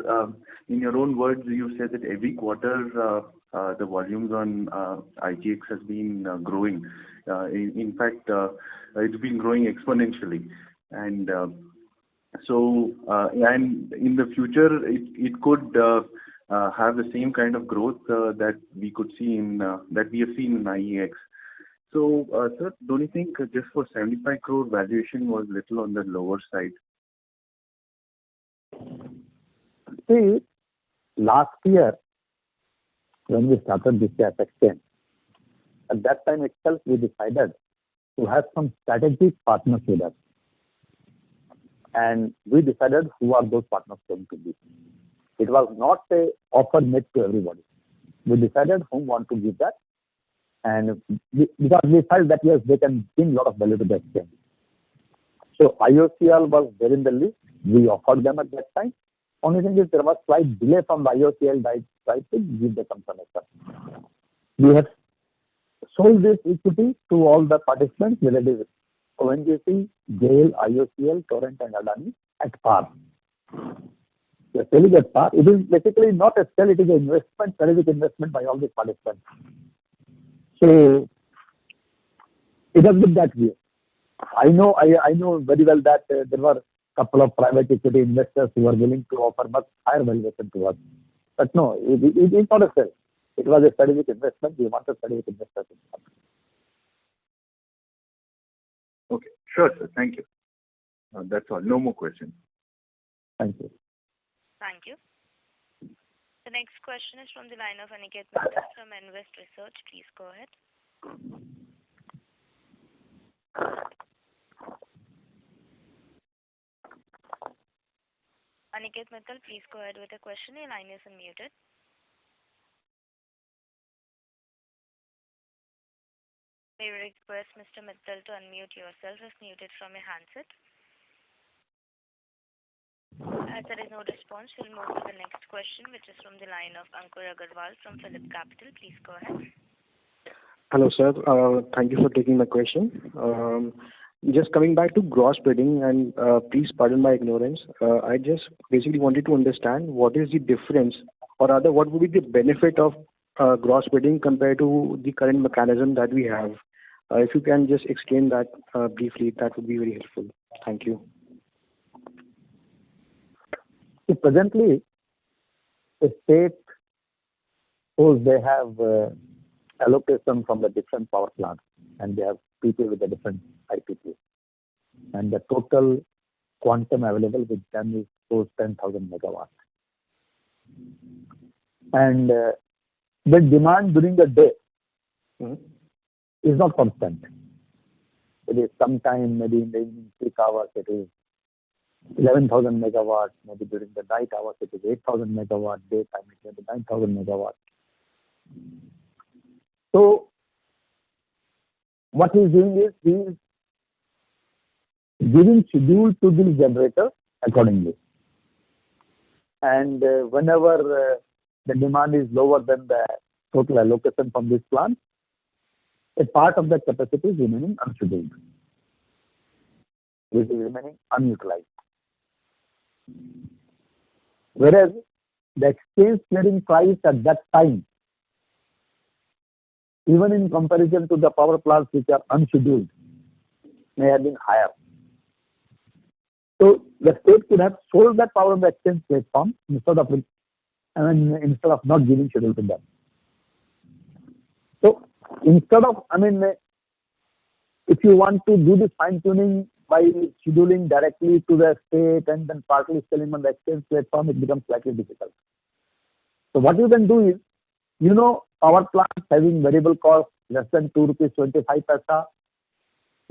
in your own words, you said that every quarter the volumes on IGX has been growing. In fact, it's been growing exponentially, and and in the future it could have the same kind of growth that we could see that we have seen in IEX. So, sir, don't you think just for 75 crore valuation was little on the lower side? See, last year when we started this gas exchange, at that time itself we decided to have some strategic partners with us. And we decided who are those partners going to be. It was not a offer made to everybody. We decided whom want to give that, and because we felt that yes, they can bring a lot of value to the exchange. So IOCL was there in the list. We offered them at that time. Only thing is there was slight delay from the IOCL side to give the confirmation. We have sold this equity to all the participants, whether it is ONGC, GAIL, IOCL, Torrent and Adani at par. We are selling at par. It is basically not a sell, it is an investment, strategic investment by all the participants. So it has been that way. I know very well that there were a couple of private equity investors who were willing to offer much higher valuation to us. But no, it is not a sell. It was a strategic investment. We wanted strategic investors in the company. Okay, sure, sir. Thank you. That's all. No more questions. Thank you. Thank you. The next question is from the line of Aniket Mittal from Invest Research. Please go ahead. Aniket Mittal, please go ahead with the question. Your line is unmuted. We request Mr. Mittal to unmute yourself if muted from your handset. As there is no response, we'll move to the next question, which is from the line of Ankur Agarwal from Phillip Capital. Please go ahead. Hello, sir. Thank you for taking my question. Just coming back to gross bidding, and please pardon my ignorance. I just basically wanted to understand what is the difference, or rather, what would be the benefit of gross bidding compared to the current mechanism that we have. If you can just explain that briefly, that would be very helpful. Thank you. So presently, the state, suppose they have allocation from the different power plants, and they have people with the different IPP, and the total quantum available with them is suppose 10,000 megawatts. And the demand during the day is not constant. It is sometime maybe in the evening peak hours it is 11,000 megawatts, maybe during the night hours it is 8,000 megawatts, daytime it is 9,000 megawatts. So what he's doing is he's giving schedule to the generator accordingly. And whenever the demand is lower than the total allocation from this plant, a part of that capacity is remaining unscheduled, which is remaining unutilized. Whereas the exchange clearing price at that time, even in comparison to the power plants which are unscheduled, may have been higher. So the state could have sold that power on the exchange platform instead of not giving schedule to them. So instead of, if you want to do this fine tuning by scheduling directly to the state and then partly selling on the exchange platform, it becomes slightly difficult. So what you can do is, power plants having variable cost less than 2.25 rupees,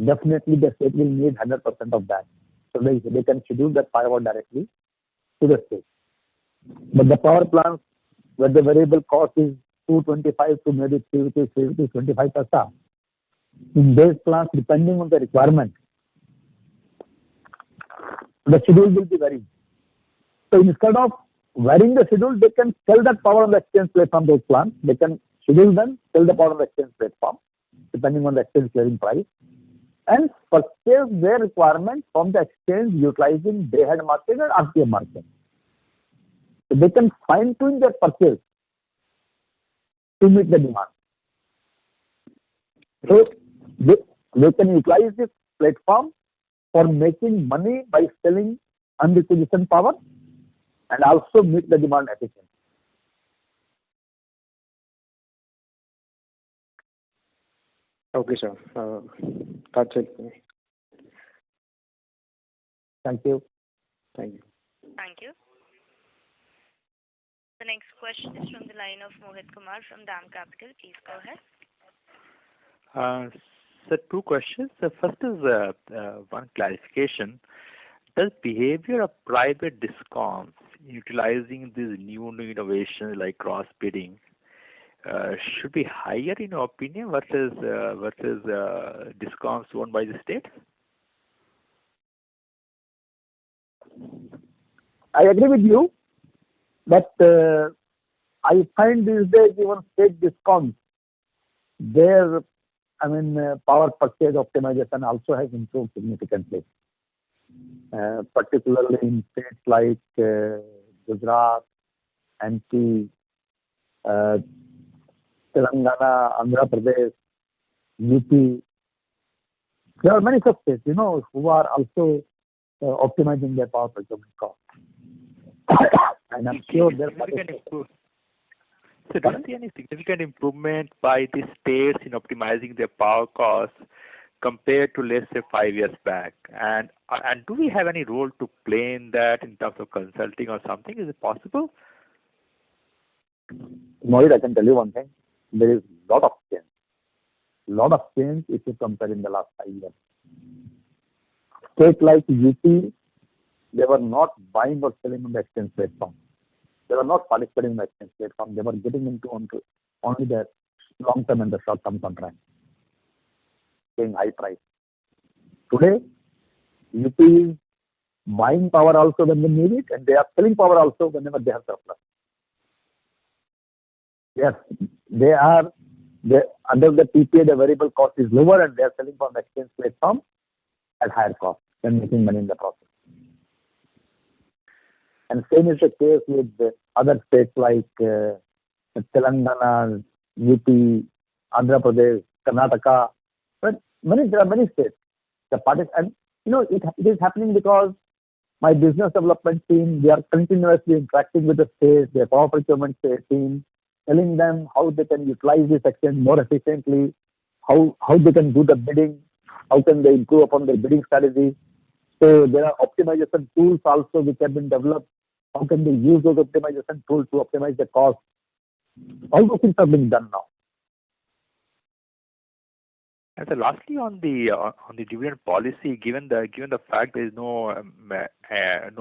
definitely the state will need 100% of that. So they can schedule that power directly to the state. But the power plants where the variable cost is 2.25 to maybe 3 rupees 25 paisa, in those plants, depending on the requirement, the schedule will be varied. So instead of varying the schedule, they can sell that power on the exchange platform, those plants. They can schedule them, sell the power on the exchange platform, depending on the exchange clearing price, and purchase their requirement from the exchange utilizing day-ahead market and RTM market. So they can fine-tune their purchase to meet the demand. So they can utilize this platform for making money by selling unrequisitioned power and also meet the demand efficiently. Okay, sir. That's it. Thank you. Thank you. Thank you. The next question is from the line of Mohit Kumar from DAM Capital. Please go ahead. So two questions. The first is one clarification. Does behavior of private discoms utilizing these new innovations like cross bidding should be higher in your opinion versus discoms owned by the state? I agree with you, but I find these days even state discoms, their power purchase optimization also has improved significantly, particularly in states like Gujarat, MP, Telangana, Andhra Pradesh, UP. There are many such states, who are also optimizing their power procurement cost. And I'm sure they're So do you see any significant improvement by the states in optimizing their power costs compared to, let's say, 5 years back? And do we have any role to play in that in terms of consulting or something? Is it possible? Mohit, I can tell you one thing. There is a lot of change. If you compare in the last 5 years. States like UP, they were not buying or selling on the exchange platform. They were not participating in the exchange platform. They were getting into only the long-term and the short-term contract, paying high price. Today, UP is buying power also when they need it, and they are selling power also whenever they have surplus. Yes, under the PPA, the variable cost is lower, and they are selling from the exchange platform at higher cost and making money in the process. And same is the case with other states like Telangana, UP, Andhra Pradesh, Karnataka. But there are many states. And it is happening because my business development team, they are continuously interacting with the states, their power procurement team, telling them how they can utilize this exchange more efficiently, how they can do the bidding, how can they improve upon their bidding strategy. So there are optimization tools also which have been developed. How can they use those optimization tools to optimize the cost? All those things are being done now. And so lastly, on the dividend policy, given the fact there is no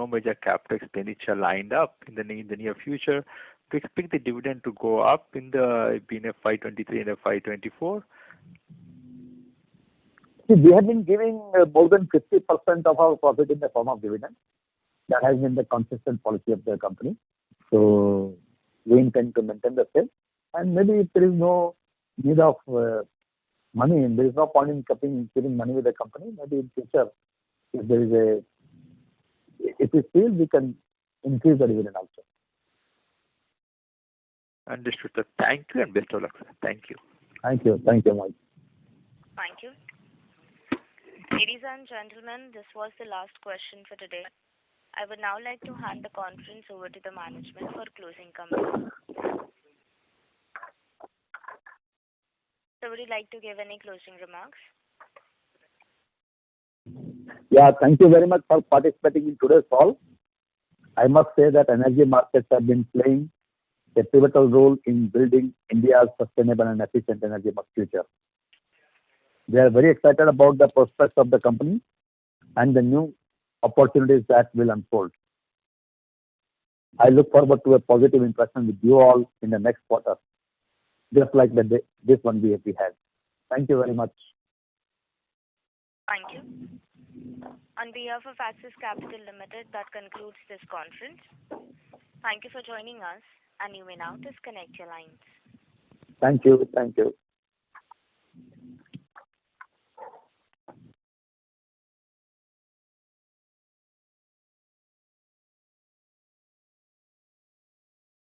major capital expenditure lined up in the near future, to expect the dividend to go up in FY23 and FY24? See, we have been giving more than 50% of our profit in the form of dividend. That has been the consistent policy of the company. So we intend to maintain the same. And maybe if there is no need of money, and there is no point in keeping money with the company. Maybe in future, if we feel we can increase the dividend also. Understood, sir. Thank you and best of luck, sir. Thank you. Thank you, Mike. Thank you. Ladies and gentlemen, this was the last question for today. I would now like to hand the conference over to the management for closing comments. So would you like to give any closing remarks? Yeah, thank you very much for participating in today's call. I must say that energy markets have been playing a pivotal role in building India's sustainable and efficient energy future. We are very excited about the prospects of the company and the new opportunities that will unfold. I look forward to a positive interaction with you all in the next quarter, just like this one we had. Thank you very much. Thank you. On behalf of Axis Capital Limited, that concludes this conference. Thank you for joining us, and you may now disconnect your lines. Thank you.